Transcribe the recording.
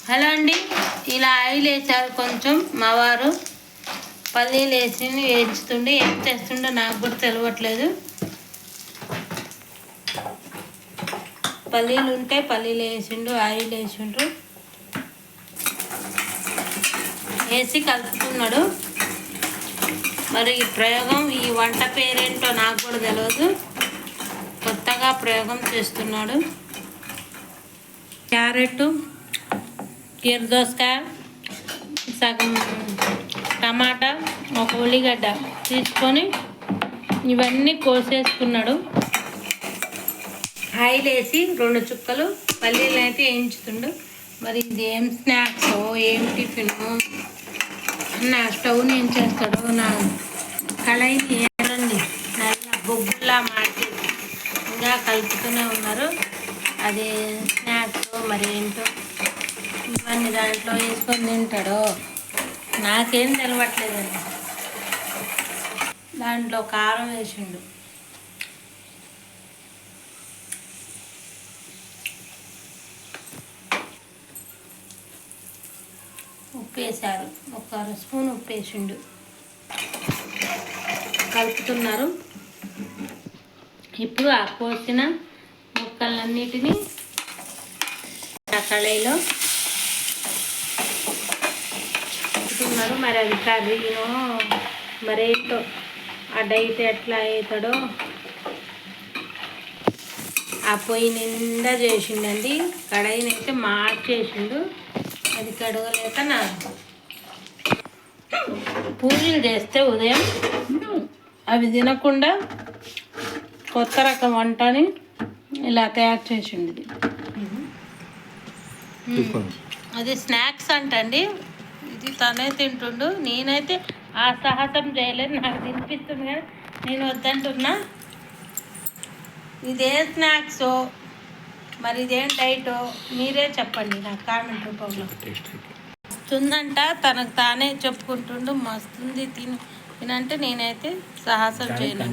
Hello అండి, ఇలా oil వేసారు కొంచెం. మా వారు పల్లీలు వేసి వేయించుతుండే, ఏం చేస్తుండో నాకు కూడా తెలియట్లేదు. పల్లీలు ఉంటే పల్లీలు వేసిండు, ఆయిల్ వేసిండ్రు, వేసి కలుపుతున్నాడు. మరి ఈ ప్రయోగం, ఈ వంట పేరేంటో నాకు కూడా తెలియదు, కొత్తగా ప్రయోగం చేస్తున్నాడు. క్యారెట్, కీరదోసకాయ, సగం టమాటా, ఒక ఉల్లిగడ్డ తీసుకొని ఇవన్నీ కోసేసుకున్నాడు. ఆయిల్ వేసి 2 చుక్కలు పల్లీలు అయితే వేయించుతుండు. మరి ఇది ఏం స్నాక్స్, ఏం టిఫిను, నా స్టవ్ని ఏం చేస్తాడో, నా కళాయిని ఏనండి నల్ల బొగ్గులా మార్చి ఇంకా కలుపుతూనే ఉన్నారు. అది స్నాక్స్ మరి ఏంటో, ఇవన్నీ దాంట్లో వేసుకొని తింటాడో నాకేం తెలవట్లేదండి. దాంట్లో కారం వేసిండు, ఉప్పు వేసారు, 1 స్పూన్ ఉప్పు వేసిండు. కలుపుతున్నారు. ఇప్పుడు ఆ కోసిన ముక్కలన్నిటినీ ఆ కళాయిలో కలుపుతున్నారు. మరి అది కర్రీనో మరేంటో, ఆ డైట్ ఎట్లా అవుతాడో. ఆ పొయ్యి నిండా చేసిండండి, కడాయిని అయితే మార్చేసిండు. అది కడగలేక నా పూరీలు చేస్తే ఉదయం అవి తినకుండా కొత్త రకం వంటని ఇలా తయారు చేసింది. అది స్నాక్స్ అంటండి. ఇది తనే తింటుండు, నేనైతే ఆ సాహసం చేయలేదు. నాకు తినిపిస్తుంది కానీ నేను వద్దంటున్నా. ఇదే స్నాక్సో మరి ఇదేం డైటో మీరే చెప్పండి నాకు కామెంట్ రూపంలో. వస్తుందంట, తనకు తానే చెప్పుకుంటుండు మస్తుంది తినంటే నేనైతే సాహసం చేయను.